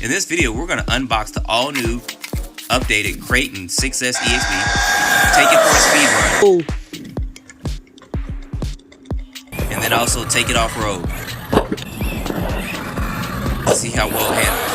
In this video, we're going to unbox the all-new, updated Kraton 6S EXB, take it for a speed run, and then also take it off-road. Let's see how well it handles.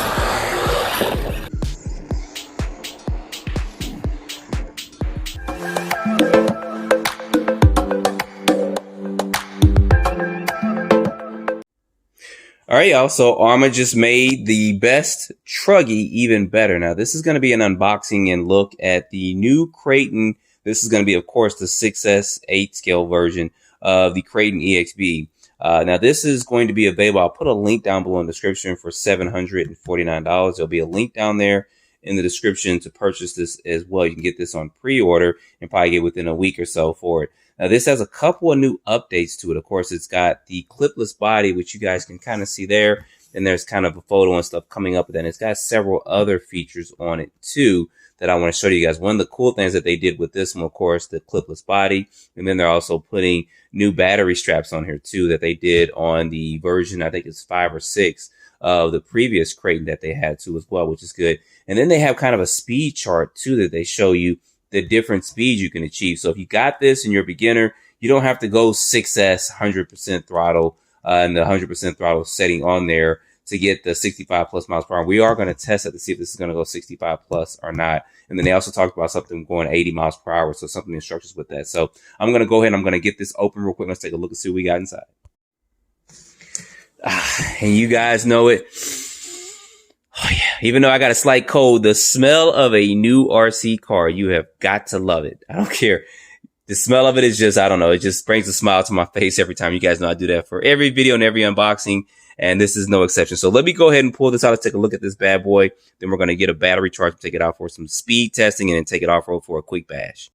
All right, y'all, so Arrma just made the best truggy even better. Now, this is going to be an unboxing and look at the new Kraton. This is going to be, of course, the 6S 8-scale version of the Kraton EXB. Now, this is going to be available. I'll put a link down below in the description for $749. There'll be a link down there in the description to purchase this as well. You can get this on pre-order and probably get within a week or so for it. Now, this has a couple of new updates to it. Of course, it's got the clipless body, which you guys can kind of see there. And there's kind of a photo and stuff coming up with that. And it's got several other features on it, too, that I want to show you guys. One of the cool things that they did with this one, of course, the clipless body. And then they're also putting new battery straps on here, too, that they did on the version, I think it's 5 or 6 of the previous Kraton that they had, too, as well, which is good. And then they have kind of a speed chart, too, that they show you the different speeds you can achieve. So if you got this and you're a beginner, you don't have to go 6S 100% throttle and the 100% throttle setting on there to get the 65 plus miles per hour. We are going to test it to see if this is going to go 65 plus or not. And then they also talked about something going 80 miles per hour. So something instructions with that. So I'm going to go ahead and I'm going to get this open real quick. Let's take a look and see what we got inside. And you guys know it. Oh yeah, even though I got a slight cold, the smell of a new RC car, you have got to love it. I don't care. The smell of it is just, I don't know, it just brings a smile to my face every time. You guys know I do that for every video and every unboxing, and this is no exception. So let me go ahead and pull this out. Let's take a look at this bad boy. Then we're going to get a battery charge, take it out for some speed testing, and then take it off-road for a quick bash.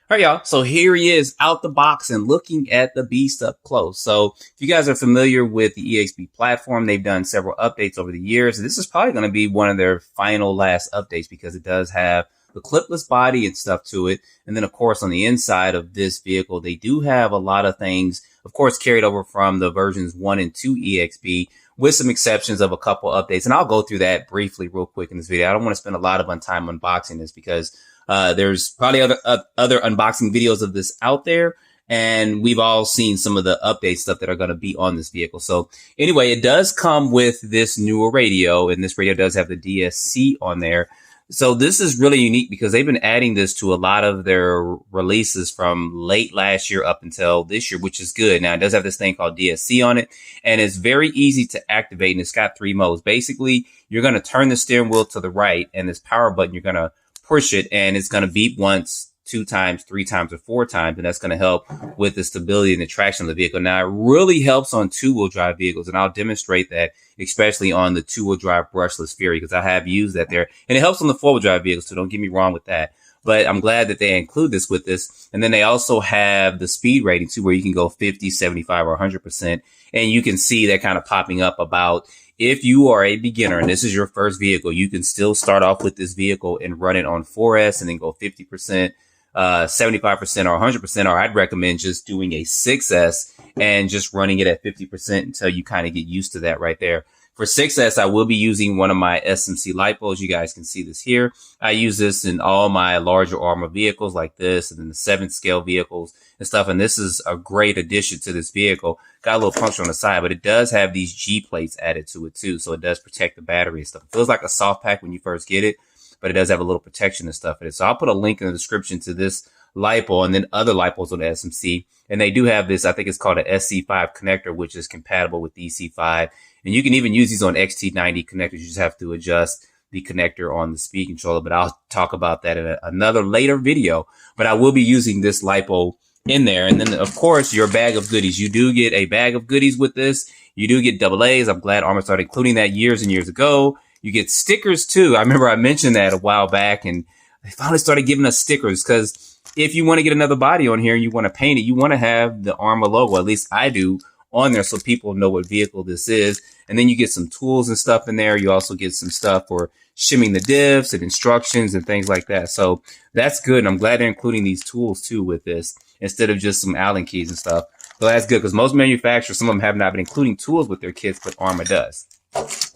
All right, y'all. So here he is out the box and looking at the beast up close. So if you guys are familiar with the EXB platform, they've done several updates over the years. This is probably going to be one of their final last updates because it does have the clipless body and stuff to it. And then, of course, on the inside of this vehicle, they do have a lot of things, of course, carried over from the versions 1 and 2 EXB with some exceptions of a couple updates. And I'll go through that briefly real quick in this video. I don't want to spend a lot of time unboxing this because there's probably other unboxing videos of this out there, and we've all seen some of the update stuff that are going to be on this vehicle. So anyway, it does come with this newer radio, and this radio does have the DSC on there. So this is really unique because they've been adding this to a lot of their releases from late last year up until this year, which is good. Now, it does have this thing called DSC on it, and it's very easy to activate, and it's got 3 modes. Basically, you're going to turn the steering wheel to the right, and this power button, you're going to push it, and it's going to beep once, 2 times, 3 times, or 4 times, and that's going to help with the stability and the traction of the vehicle. Now, it really helps on 2-wheel drive vehicles, and I'll demonstrate that, especially on the 2-wheel drive brushless Fury, because I have used that there, and it helps on the 4-wheel drive vehicles, so don't get me wrong with that. But I'm glad that they include this with this. And then they also have the speed rating too, where you can go 50, 75, or 100%, and you can see that kind of popping up about if you are a beginner and this is your first vehicle, you can still start off with this vehicle and run it on 4S and then go 50%, 75% or 100%, or I'd recommend just doing a 6S and just running it at 50% until you kind of get used to that right there. For 6S, I will be using one of my SMC lipos. You guys can see this here. I use this in all my larger Arrma vehicles like this, and then the 7th scale vehicles and stuff. And this is a great addition to this vehicle. Got a little puncture on the side, but it does have these G plates added to it too. So it does protect the battery and stuff. It feels like a soft pack when you first get it, but it does have a little protection and stuff in it. So I'll put a link in the description to this lipo and then other lipos on the SMC. And they do have this, I think it's called an S665 connector, which is compatible with the EC5. And you can even use these on XT90 connectors. You just have to adjust the connector on the speed controller, but I'll talk about that in another later video. But I will be using this lipo in there. And then, of course, your bag of goodies. You do get a bag of goodies with this. You do get AA's. I'm glad Arrma started including that years and years ago. You get stickers, too. I remember I mentioned that a while back, and they finally started giving us stickers because if you want to get another body on here and you want to paint it, you want to have the Arrma logo, at least I do, on there so people know what vehicle this is. And then you get some tools and stuff in there. You also get some stuff for shimming the diffs and instructions and things like that. So that's good. And I'm glad they're including these tools too with this instead of just some Allen keys and stuff. So that's good because most manufacturers, some of them have not been including tools with their kits, but Arrma does.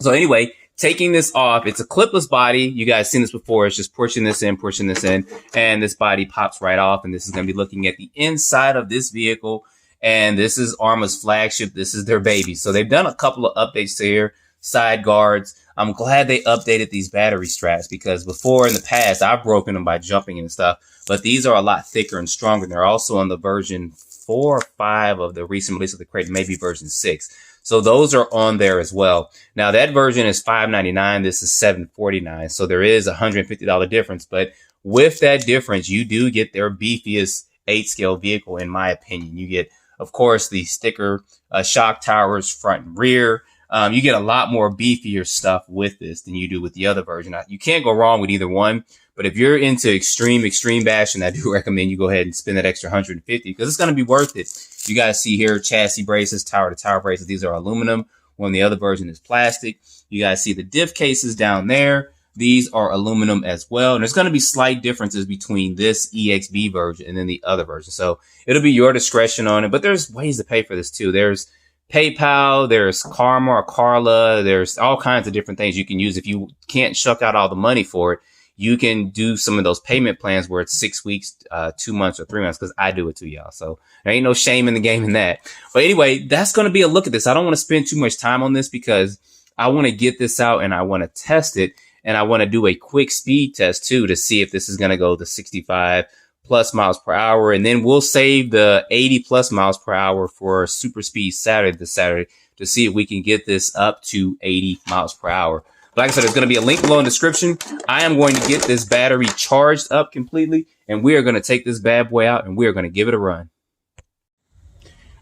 So anyway, taking this off, it's a clipless body. You guys seen this before. It's just pushing this in, and this body pops right off. And this is going to be looking at the inside of this vehicle. And this is Arrma's flagship. This is their baby. So they've done a couple of updates here, side guards. I'm glad they updated these battery straps, because before in the past, I've broken them by jumping and stuff. But these are a lot thicker and stronger. They're also on the version 4 or 5 of the recent release of the Kraton, maybe version 6. So those are on there as well. Now that version is $599. This is $749. So there is a $150 difference. But with that difference, you do get their beefiest 8-scale vehicle, in my opinion. You get, of course, the sticker shock towers front and rear. You get a lot more beefier stuff with this than you do with the other version. You can't go wrong with either one. But if you're into extreme bashing, I do recommend you go ahead and spend that extra $150, because it's going to be worth it. You guys see here chassis braces, tower-to-tower braces. These are aluminum, when the other version is plastic. You guys see the diff cases down there. These are aluminum as well. And there's going to be slight differences between this EXB version and then the other version. So it'll be your discretion on it. But there's ways to pay for this too. There's PayPal, there's Karma or Carla. There's all kinds of different things you can use. If you can't shuck out all the money for it, you can do some of those payment plans where it's 6 weeks, 2 months, or 3 months, because I do it too, y'all. So there ain't no shame in the game in that. But anyway, that's going to be a look at this. I don't want to spend too much time on this, because I want to get this out and I want to test it. And I want to do a quick speed test too, to see if this is going to go to 65 plus miles per hour. And then we'll save the 80 plus miles per hour for Super Speed Saturday this Saturday, to see if we can get this up to 80 miles per hour. Like I said, there's going to be a link below in the description. I am going to get this battery charged up completely, and we are going to take this bad boy out and we are going to give it a run.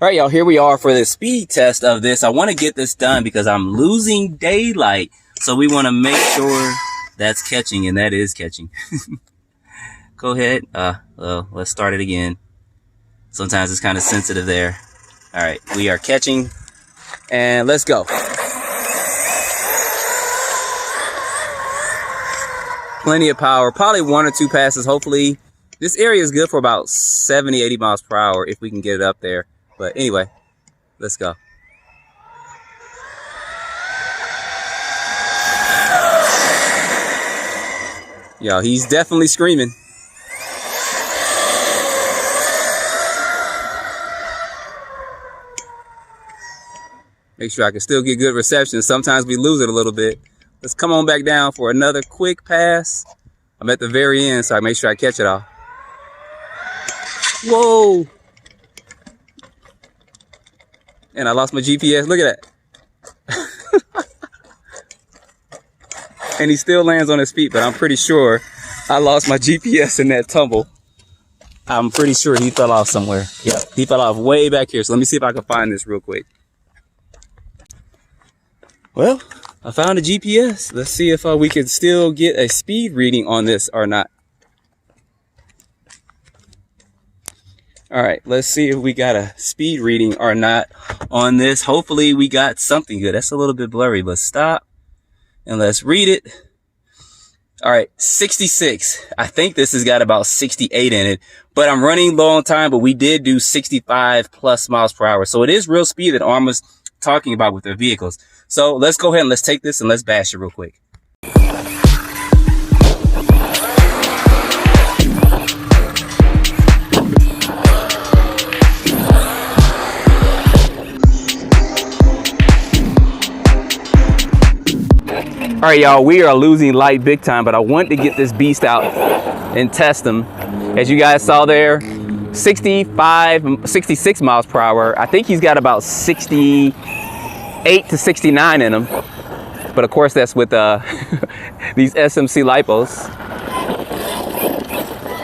All right, y'all, here we are for the speed test of this. I want to get this done because I'm losing daylight. So we want to make sure that's catching, and that is catching. Go ahead. Well, let's start it again. Sometimes it's kind of sensitive there. All right, we are catching, and let's go. Plenty of power, probably 1 or 2 passes. Hopefully this area is good for about 70, 80 miles per hour if we can get it up there. But anyway, let's go. Yo, he's definitely screaming. Make sure I can still get good reception. Sometimes we lose it a little bit. Let's come on back down for another quick pass. I'm at the very end, so I make sure I catch it all. Whoa! And I lost my GPS. Look at that. And he still lands on his feet, but I'm pretty sure I lost my GPS in that tumble. I'm pretty sure he fell off somewhere. Yep, he fell off way back here. So let me see if I can find this real quick. Well, I found a GPS. Let's see if we can still get a speed reading on this or not. All right, let's see if we got a speed reading or not on this. Hopefully we got something good. That's a little bit blurry, but stop and let's read it. All right, 66. I think this has got about 68 in it, but I'm running low on time, but we did do 65 plus miles per hour. So it is real speed that Arrma's talking about with their vehicles. So let's go ahead and let's take this and let's bash it real quick. All right, y'all, we are losing light big time, but I want to get this beast out and test them. As you guys saw there, 66 miles per hour. I think he's got about 68 to 69 in him. But of course, that's with these SMC lipos.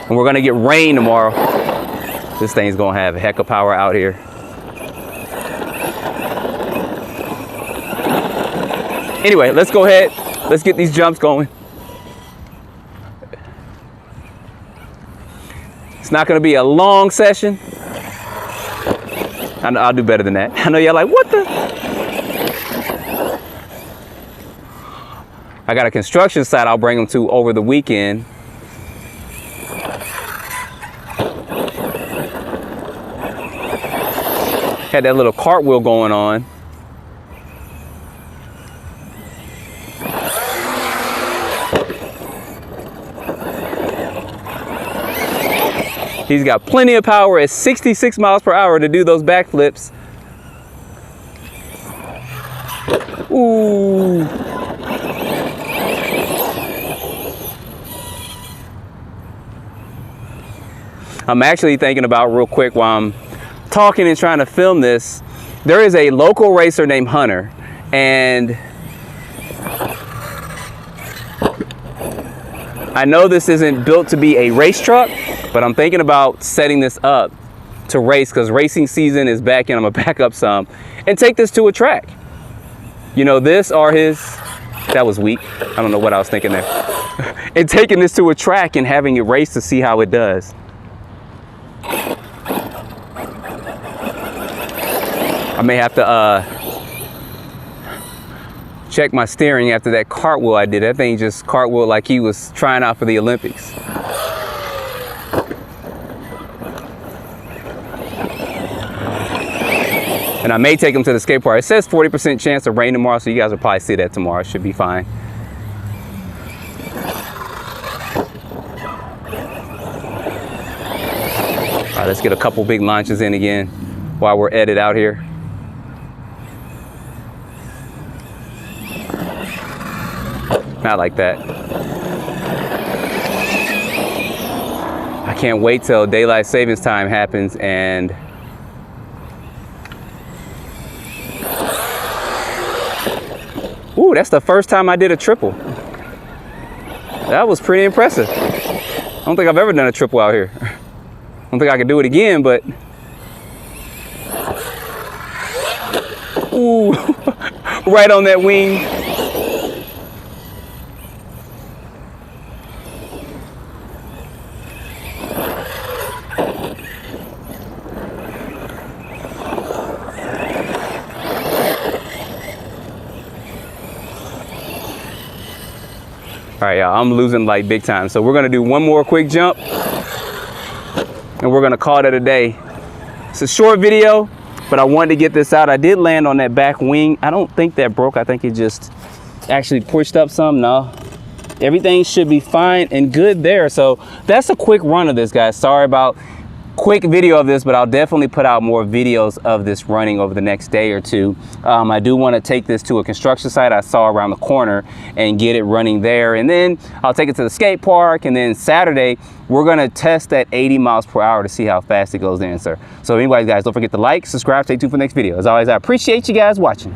And we're gonna get rain tomorrow. This thing's gonna have a heck of power out here. Anyway, let's go ahead. Let's get these jumps going. It's not going to be a long session. I'll do better than that. I know y'all like, what the? I got a construction site I'll bring them to over the weekend. Had that little cartwheel going on. He's got plenty of power at 66 miles per hour to do those backflips. Ooh. I'm actually thinking about, real quick, while I'm talking and trying to film this, there is a local racer named Hunter, and I know this isn't built to be a race truck, but I'm thinking about setting this up to race, because racing season is back and I'm gonna back up some and take this to a track. You know, this or his, that was weak. I don't know what I was thinking there. And taking this to a track and having it race to see how it does. I may have to check my steering after that cartwheel I did. That thing just cartwheeled like he was trying out for the Olympics. And I may take him to the skate park. It says 40% chance of rain tomorrow, so you guys will probably see that tomorrow. It should be fine. All right, let's get a couple big launches in again while we're at it out here. Not like that. I can't wait till daylight savings time happens and ooh, that's the first time I did a triple. That was pretty impressive. I don't think I've ever done a triple out here. I don't think I could do it again, but ooh, right on that wing. All right, y'all, I'm losing like big time. So we're gonna do one more quick jump and we're gonna call it a day. It's a short video, but I wanted to get this out. I did land on that back wing. I don't think that broke. I think it just actually pushed up some. No, everything should be fine and good there. So that's a quick run of this, guys. Sorry about quick video of this, but I'll definitely put out more videos of this running over the next day or two. I do want to take this to a construction site I saw around the corner and get it running there, and then I'll take it to the skate park, and then Saturday we're going to test at 80 miles per hour to see how fast it goes in, sir. So anyways, guys, don't forget to like, subscribe, stay tuned for the next video. As always, I appreciate you guys watching.